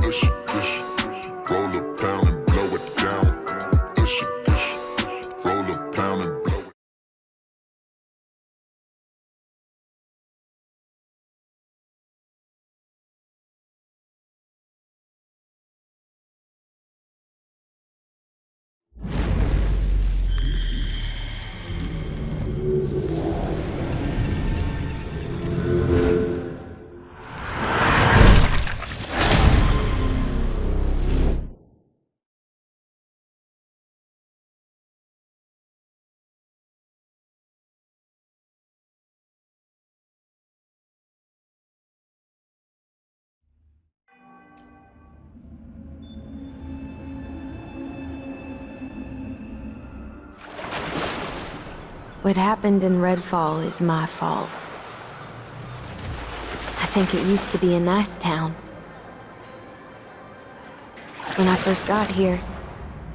Roll a pound and blow it down. Roll a pound and blow it. What happened in Redfall is my fault. I think it used to be a nice town. When I first got here,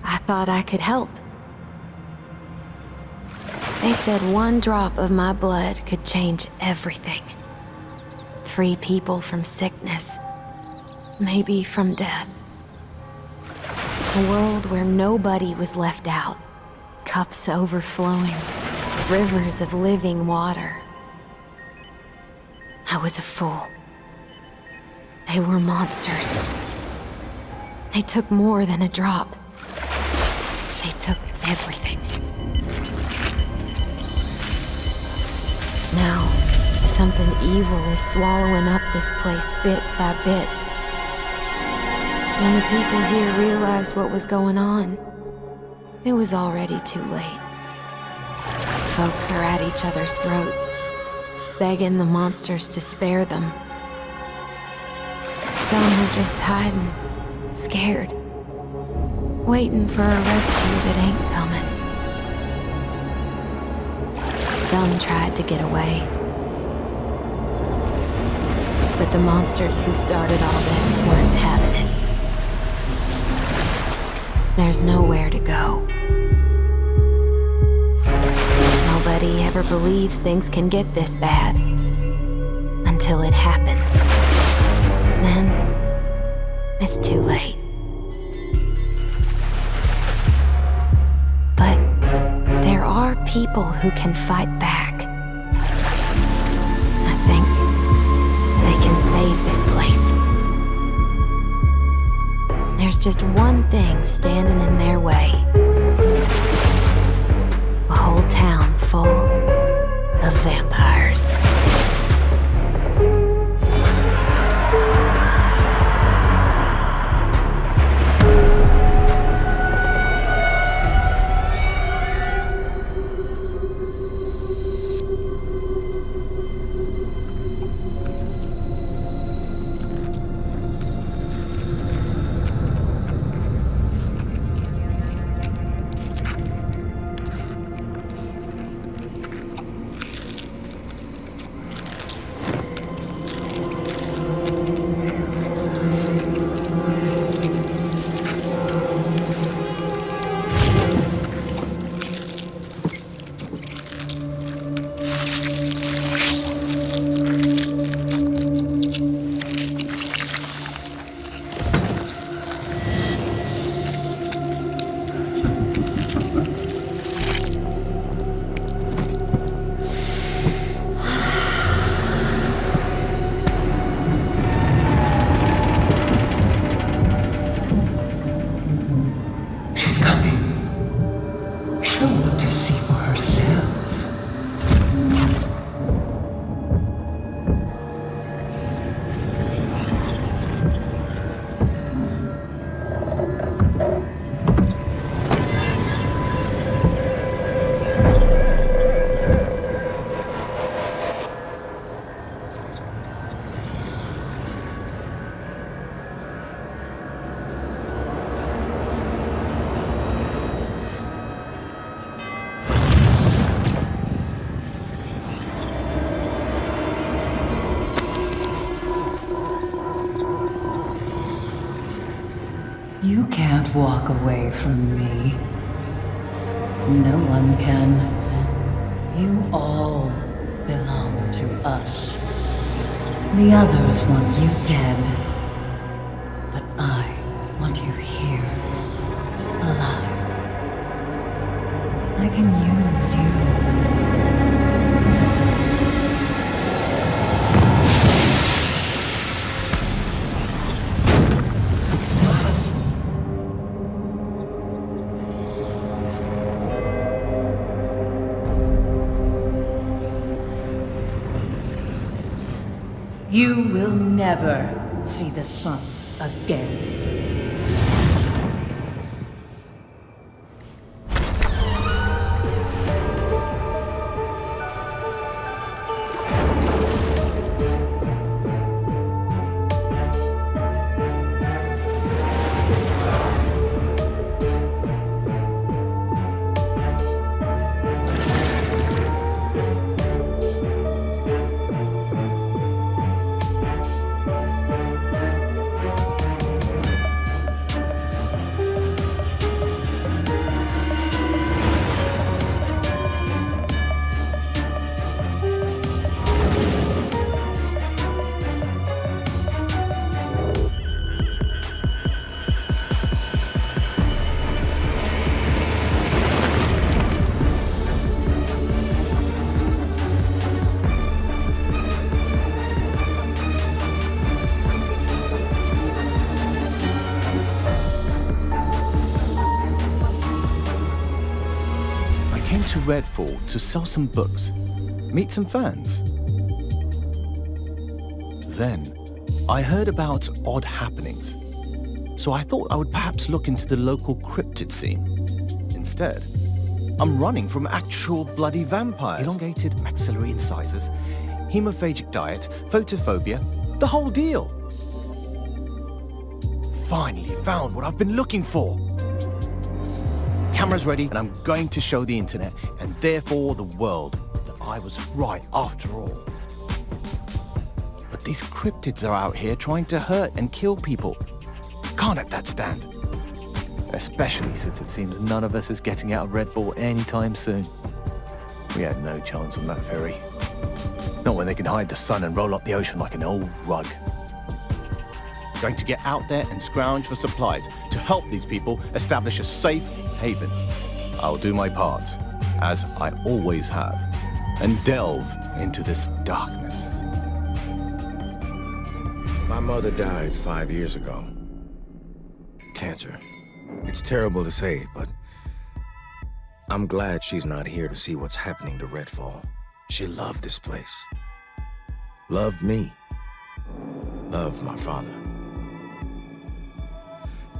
I thought I could help. They said one drop of my blood could change everything. Free people from sickness, maybe from death. A world where nobody was left out, cups overflowing. Rivers of living water. I was a fool. They were monsters. They took more than a drop. They took everything. Now, something evil is swallowing up this place bit by bit. When the people here realized what was going on, it was already too late. Folks are at each other's throats, begging the monsters to spare them. Some are just hiding, scared, waiting for a rescue that ain't coming. Some tried to get away. But the monsters who started all this weren't having it. There's nowhere to go. Nobody ever believes things can get this bad. Until it happens. Then, it's too late. But there are people who can fight back. I think they can save this place. There's just one thing standing in their way. A whole town full of vampires. You can't walk away from me. No one can. You all belong to us. The others want you dead, but I can use you. You will never see the sun again. To Redfall to sell some books, meet some fans. Then, I heard about odd happenings, so I thought I would perhaps look into the local cryptid scene. Instead, I'm running from actual bloody vampires. Elongated maxillary incisors, hemophagic diet, photophobia, the whole deal. Finally found what I've been looking for. Camera's ready, and I'm going to show the internet, and therefore the world, that I was right after all. But these cryptids are out here trying to hurt and kill people. Can't let that stand. Especially since it seems none of us is getting out of Redfall anytime soon. We had no chance on that ferry. Not when they can hide the sun and roll up the ocean like an old rug. Going to get out there and scrounge for supplies to help these people establish a safe haven. I'll do my part, as I always have, and delve into this darkness. My mother died 5 years ago. Cancer. It's terrible to say, but I'm glad she's not here to see what's happening to Redfall. She loved this place. Loved me. Loved my father.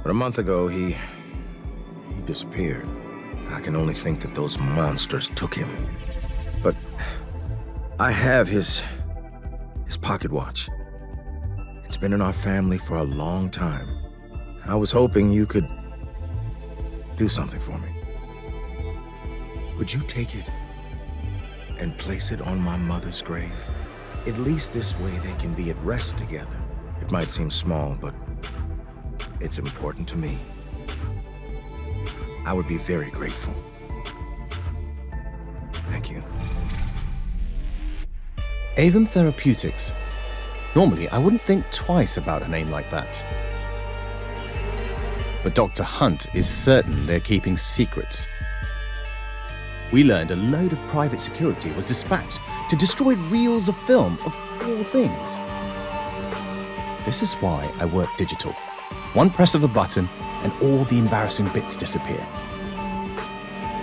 But a month ago, he disappeared. I can only think that those monsters took him. But I have his pocket watch. It's been in our family for a long time. I was hoping you could do something for me. Would you take it and place it on my mother's grave? At least this way they can be at rest together. It might seem small, but it's important to me. I would be very grateful. Thank you. Avon Therapeutics. Normally, I wouldn't think twice about a name like that. But Dr. Hunt is certain they're keeping secrets. We learned a load of private security was dispatched to destroy reels of film of all things. This is why I work digital. One press of a button and all the embarrassing bits disappear.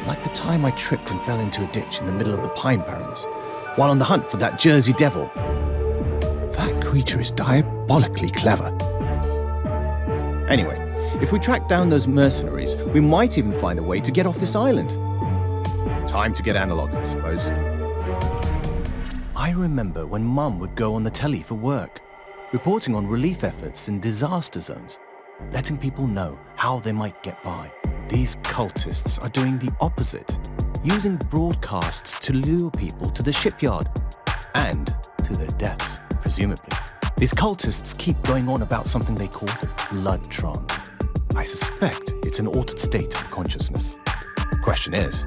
Like the time I tripped and fell into a ditch in the middle of the Pine Barrens, while on the hunt for that Jersey Devil. That creature is diabolically clever. Anyway, if we track down those mercenaries, we might even find a way to get off this island. Time to get analog, I suppose. I remember when Mum would go on the telly for work, reporting on relief efforts in disaster zones, letting people know how they might get by. These cultists are doing the opposite, using broadcasts to lure people to the shipyard and to their deaths, presumably. These cultists keep going on about something they call the blood trance. I suspect it's an altered state of consciousness. Question is,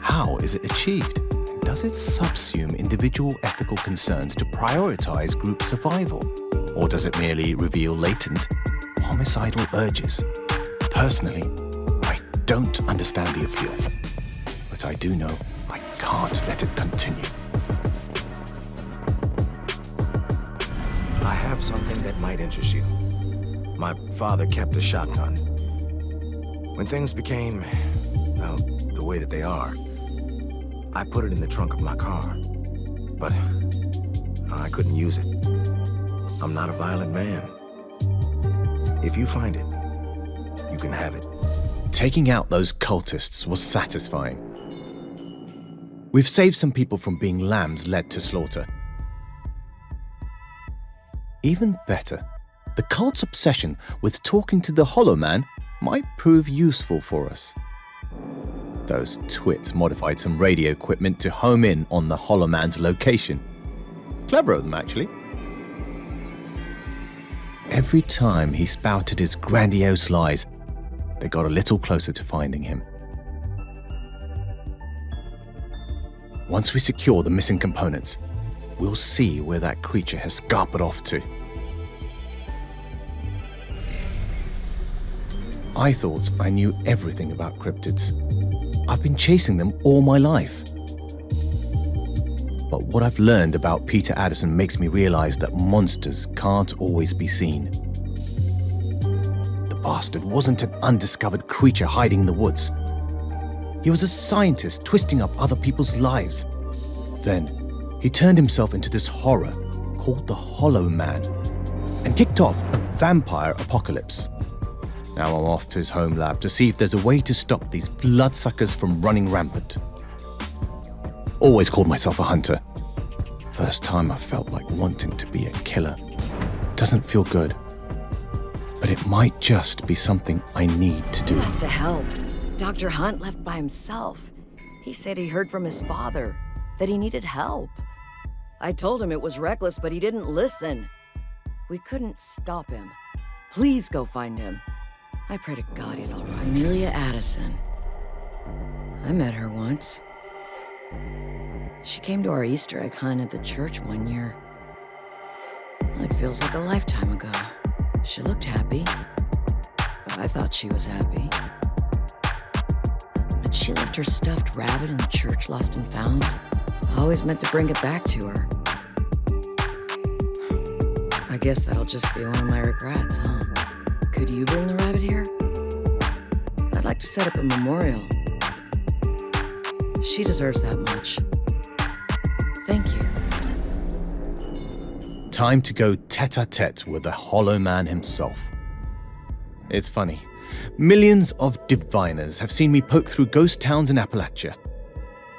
how is it achieved? Does it subsume individual ethical concerns to prioritize group survival? Or does it merely reveal latent, homicidal urges? Personally, I don't understand the appeal. But But I do know I can't let it continue. I have something that might interest you. My father kept a shotgun. When things became, well, the way that they are, I put it in the trunk of my car. But I couldn't use it. I'm not a violent man. If you find it, you can have it. Taking out those cultists was satisfying. We've saved some people from being lambs led to slaughter. Even better, the cult's obsession with talking to the Hollow Man might prove useful for us. Those twits modified some radio equipment to home in on the Hollow Man's location. Clever of them, actually. Every time he spouted his grandiose lies, they got a little closer to finding him. Once we secure the missing components, we'll see where that creature has scarpered off to. I thought I knew everything about cryptids. I've been chasing them all my life. But what I've learned about Peter Addison makes me realize that monsters can't always be seen. The bastard wasn't an undiscovered creature hiding in the woods. He was a scientist twisting up other people's lives. Then, he turned himself into this horror called the Hollow Man and kicked off a vampire apocalypse. Now I'm off to his home lab to see if there's a way to stop these bloodsuckers from running rampant. Always called myself a hunter. First time I felt like wanting to be a killer. Doesn't feel good. But it might just be something I need to do. You have to help. Dr. Hunt left by himself. He said he heard from his father, that he needed help. I told him it was reckless, but he didn't listen. We couldn't stop him. Please go find him. I pray to God he's all right. Amelia Addison. I met her once. She came to our Easter egg hunt at the church one year. It feels like a lifetime ago. She looked happy. I thought she was happy. But she left her stuffed rabbit in the church lost and found. I always meant to bring it back to her. I guess that'll just be one of my regrets, huh? Could you bring the rabbit here? I'd like to set up a memorial. She deserves that much. Thank you. Time to go tete-a-tete with the Hollow Man himself. It's funny. Millions of diviners have seen me poke through ghost towns in Appalachia,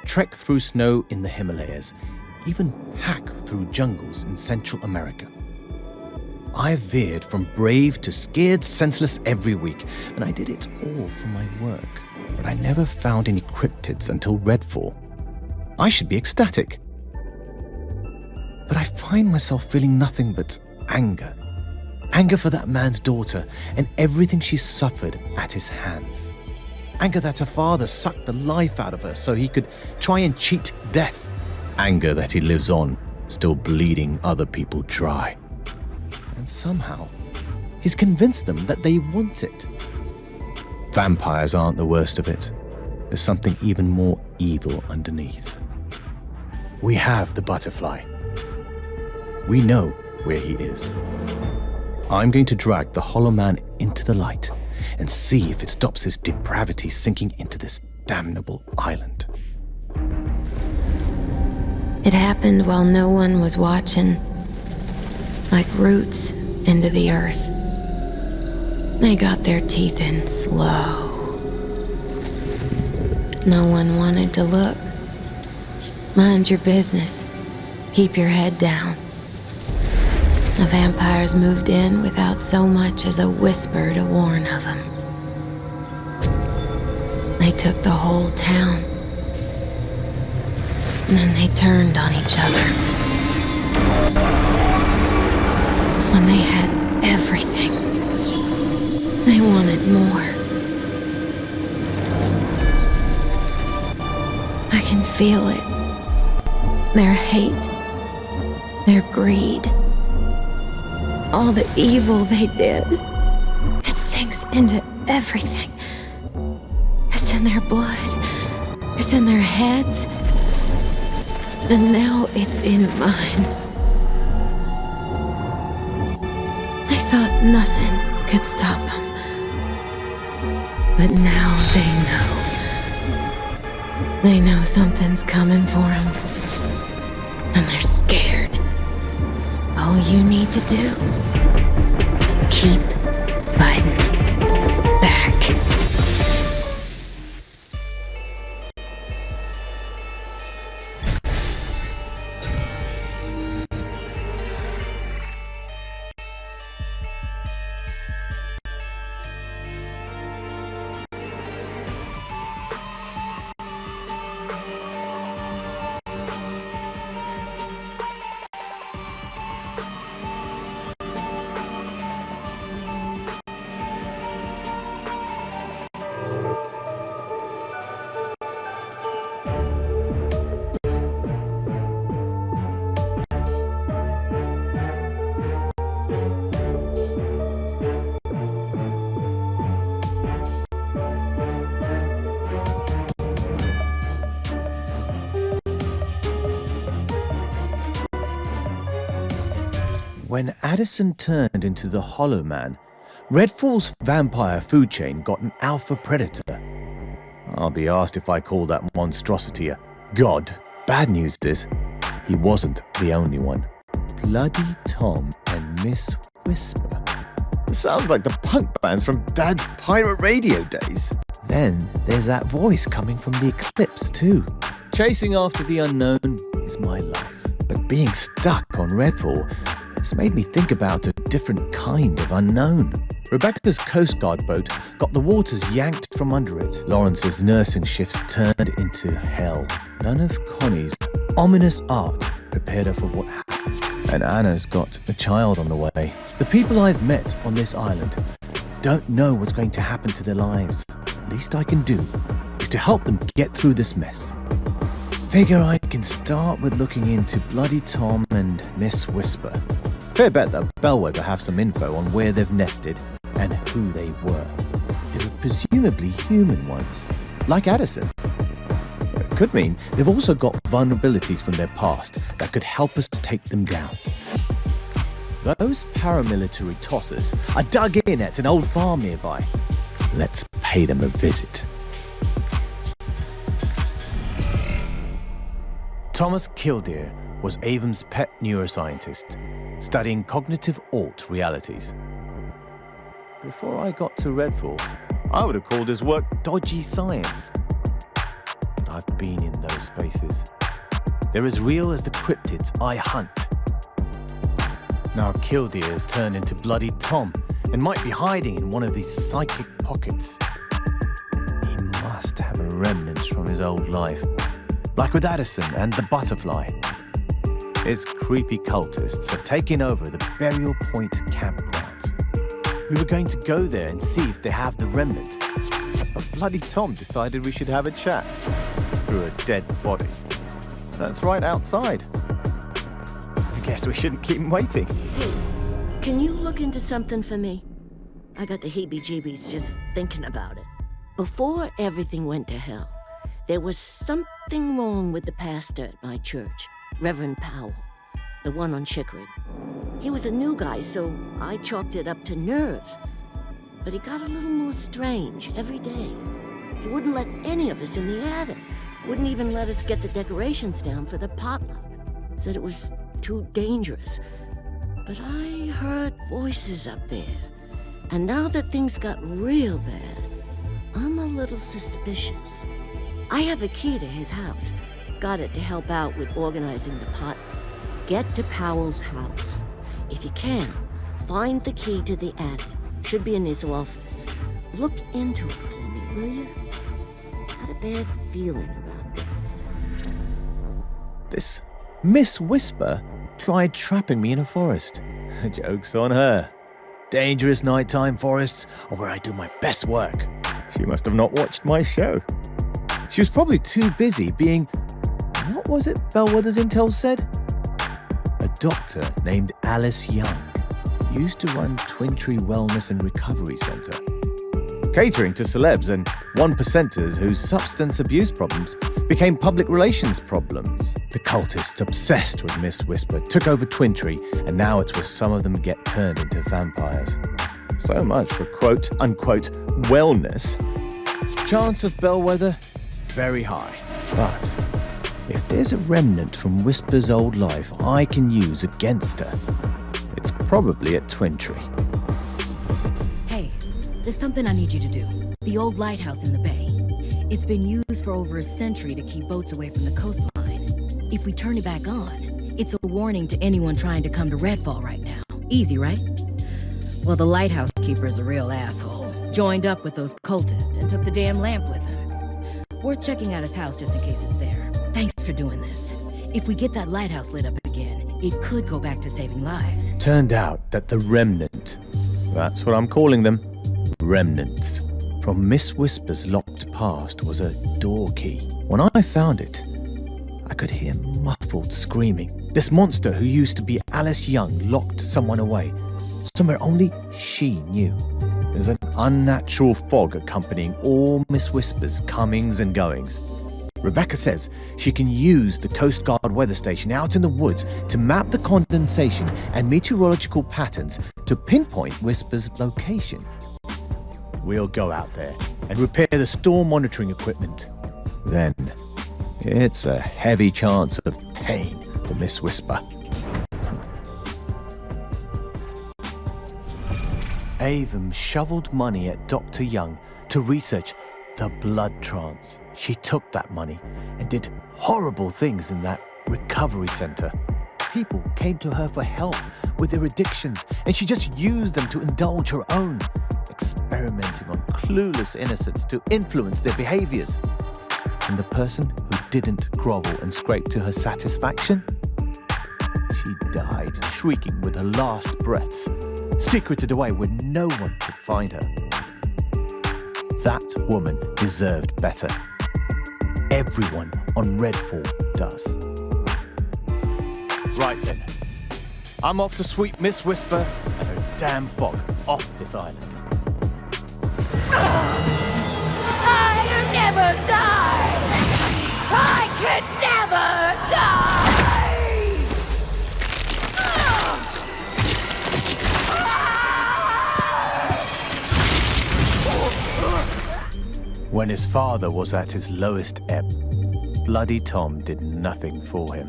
trek through snow in the Himalayas, even hack through jungles in Central America. I veered from brave to scared senseless every week, and I did it all for my work. But I never found any cryptids until Redfall. I should be ecstatic. But I find myself feeling nothing but anger. Anger for that man's daughter and everything she suffered at his hands. Anger that her father sucked the life out of her so he could try and cheat death. Anger that he lives on, still bleeding other people dry. And somehow, he's convinced them that they want it. Vampires aren't the worst of it. There's something even more evil underneath. We have the butterfly. We know where he is. I'm going to drag the Hollow Man into the light and see if it stops his depravity sinking into this damnable island. It happened while no one was watching, like roots into the earth. They got their teeth in slow. No one wanted to look. Mind your business. Keep your head down. The vampires moved in without so much as a whisper to warn of them. They took the whole town. And then they turned on each other. When they had everything, they wanted more. I can feel it. Their hate, their greed, all the evil they did. It sinks into everything. It's in their blood. It's in their heads, and now it's in mine. I thought nothing could stop them, but now they know. They know something's coming for them, and they're scared. All you need to do, keep fighting back. When Addison turned into the Hollow Man, Redfall's vampire food chain got an alpha predator. I'll be asked if I call that monstrosity a god. Bad news is, he wasn't the only one. Bloody Tom and Miss Whisper. It sounds like the punk bands from Dad's pirate radio days. Then there's that voice coming from the eclipse too. Chasing after the unknown is my life, but being stuck on Redfall has made me think about a different kind of unknown. Rebecca's Coast Guard boat got the waters yanked from under it. Lawrence's nursing shifts turned into hell. None of Connie's ominous art prepared her for what happened. And Anna's got a child on the way. The people I've met on this island don't know what's going to happen to their lives. The least I can do is to help them get through this mess. Figure I can start with looking into Bloody Tom and Miss Whisper. Fair bet that Bellwether have some info on where they've nested and who they were. They were presumably human ones, like Addison. It could mean they've also got vulnerabilities from their past that could help us to take them down. Those paramilitary tossers are dug in at an old farm nearby. Let's pay them a visit. Thomas Kildare was Avon's pet neuroscientist, studying cognitive alt realities. Before I got to Redfall, I would have called his work dodgy science. But I've been in those spaces. They're as real as the cryptids I hunt. Now Kildare's turned into Bloody Tom and might be hiding in one of these psychic pockets. He must have a remnant from his old life, like with Addison and the butterfly. His creepy cultists are taking over the Burial Point campgrounds. We were going to go there and see if they have the remnant, but Bloody Tom decided we should have a chat through a dead body. That's right outside. I guess we shouldn't keep him waiting. Hey, can you look into something for me? I got the heebie-jeebies just thinking about it. Before everything went to hell, there was something wrong with the pastor at my church, Reverend Powell, the one on Chickering. He was a new guy, so I chalked it up to nerves. But he got a little more strange every day. He wouldn't let any of us in the attic. Wouldn't even let us get the decorations down for the potluck. Said it was too dangerous. But I heard voices up there. And now that things got real bad, I'm a little suspicious. I have a key to his house. Got it to help out with organizing the potluck. Get to Powell's house. If you can, find the key to the attic. Should be in his office. Look into it for me, will you? Had a bad feeling about this. This Miss Whisper tried trapping me in a forest. Joke's on her. Dangerous nighttime forests are where I do my best work. She must have not watched my show. She was probably too busy being... What was it Bellwether's intel said? A doctor named Alice Young used to run Twin Tree Wellness and Recovery Center. catering to celebs and one-percenters whose substance abuse problems became public relations problems. The cultists obsessed with Miss Whisper took over Twintree, and now it's where some of them get turned into vampires. So much for quote-unquote wellness. Chance of bellwether? Very high. But if there's a remnant from Whisper's old life I can use against her, it's probably at Twintree. Hey, there's something I need you to do. The old lighthouse in the bay. It's been used for over a century to keep boats away from the coastline. If we turn it back on, it's a warning to anyone trying to come to Redfall right now. Easy, right? Well, the lighthouse keeper's a real asshole. Joined up with those cultists and took the damn lamp with him. Worth checking out his house just in case it's there. Thanks for doing this. If we get that lighthouse lit up again, it could go back to saving lives. Turned out that the remnant, that's what I'm calling them, remnants, from Miss Whisper's locked past was a door key. When I found it, I could hear muffled screaming. This monster who used to be Alice Young locked someone away, somewhere only she knew. There's an unnatural fog accompanying all Miss Whisper's comings and goings. Rebecca says she can use the Coast Guard weather station out in the woods to map the condensation and meteorological patterns to pinpoint Whisper's location. We'll go out there and repair the storm monitoring equipment. Then, it's a heavy chance of pain for Miss Whisper. Avon shoveled money at Dr. Young to research the blood trance. She took that money and did horrible things in that recovery center. People came to her for help with their addictions, and she just used them to indulge her own, experimenting on clueless innocents to influence their behaviors. And the person who didn't grovel and scrape to her satisfaction? She died shrieking with her last breaths, secreted away where no one could find her. That woman deserved better. Everyone on Redfall does. Right then. I'm off to sweep Miss Whisper and her damn fog off this island. I'll never die! I can never die! When his father was at his lowest ebb, Bloody Tom did nothing for him.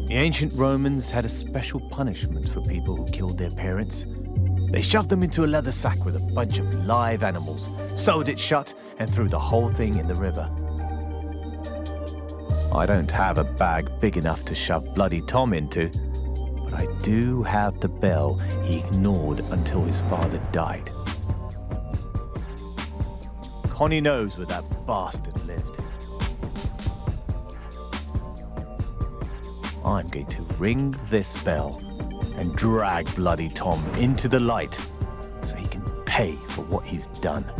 The ancient Romans had a special punishment for people who killed their parents. They shoved them into a leather sack with a bunch of live animals, sewed it shut, and threw the whole thing in the river. I don't have a bag big enough to shove Bloody Tom into, but I do have the bell he ignored until his father died. Connie knows where that bastard lived. I'm going to ring this bell and drag Bloody Tom into the light so he can pay for what he's done.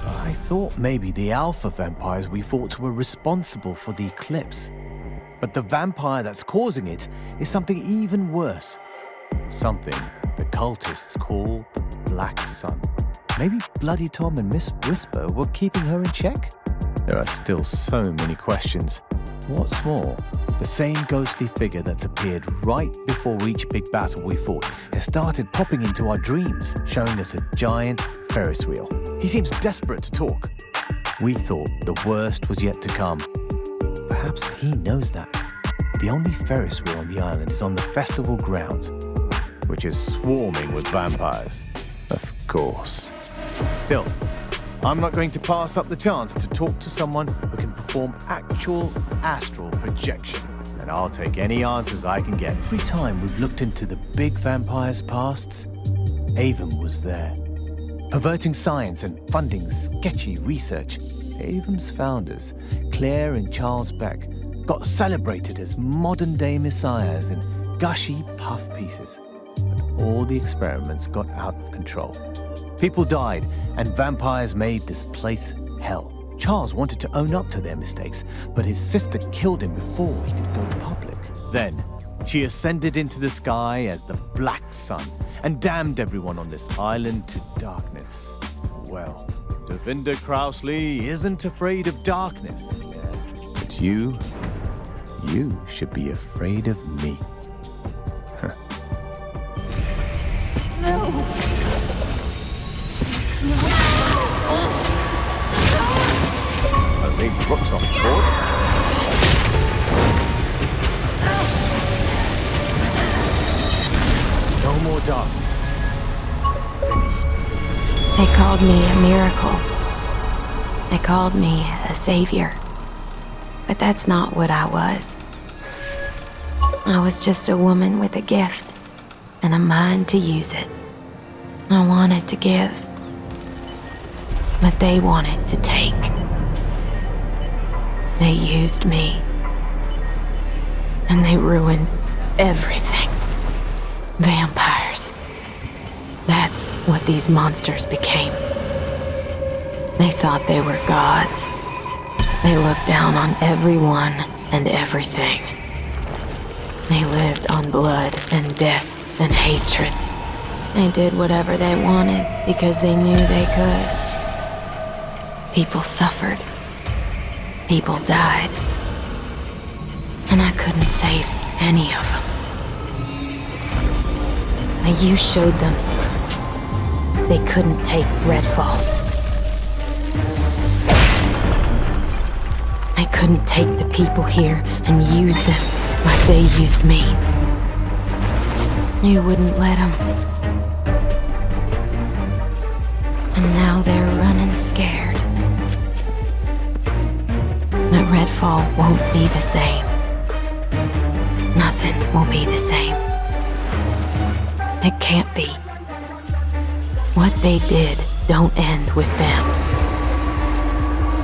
I thought maybe the alpha vampires we fought were responsible for the eclipse, but the vampire that's causing it is something even worse. Something the cultists call the Black Sun. Maybe Bloody Tom and Miss Whisper were keeping her in check? There are still so many questions. What's more, the same ghostly figure that's appeared right before each big battle we fought has started popping into our dreams, showing us a giant Ferris wheel. He seems desperate to talk. We thought the worst was yet to come. Perhaps he knows that. The only Ferris wheel on the island is on the festival grounds, which is swarming with vampires. Of course. Still, I'm not going to pass up the chance to talk to someone who can perform actual astral projection, and I'll take any answers I can get. Every time we've looked into the big vampires' pasts, Avon was there, perverting science and funding sketchy research. Avon's founders, Claire and Charles Beck, got celebrated as modern-day messiahs in gushy puff pieces. But all the experiments got out of control. People died, and vampires made this place hell. Charles wanted to own up to their mistakes, but his sister killed him before he could go public. Then, She ascended into the sky as the Black Sun and damned everyone on this island to darkness. Well, Devinda Krausley isn't afraid of darkness. But you should be afraid of me. At least Brooks on board. No more darkness. It's finished. They called me a miracle. They called me a savior. But that's not what I was. I was just a woman with a gift and a mind to use it. I wanted to give, but they wanted to take. They used me, and they ruined everything. Vampires. That's what these monsters became. They thought they were gods. They looked down on everyone and everything. They lived on blood and death and hatred. They did whatever they wanted because they knew they could. People suffered. People died. And I couldn't save any of them. Now you showed them they couldn't take Redfall. They couldn't take the people here and use them like they used me. You wouldn't let them. And now they're running scared. That Redfall won't be the same. Nothing will be the same. It can't be. What they did don't end with them.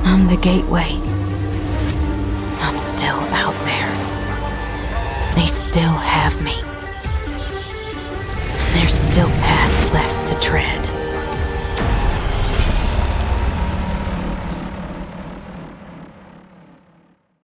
I'm the gateway. I'm still out there. They still have me. And there's still path left to tread.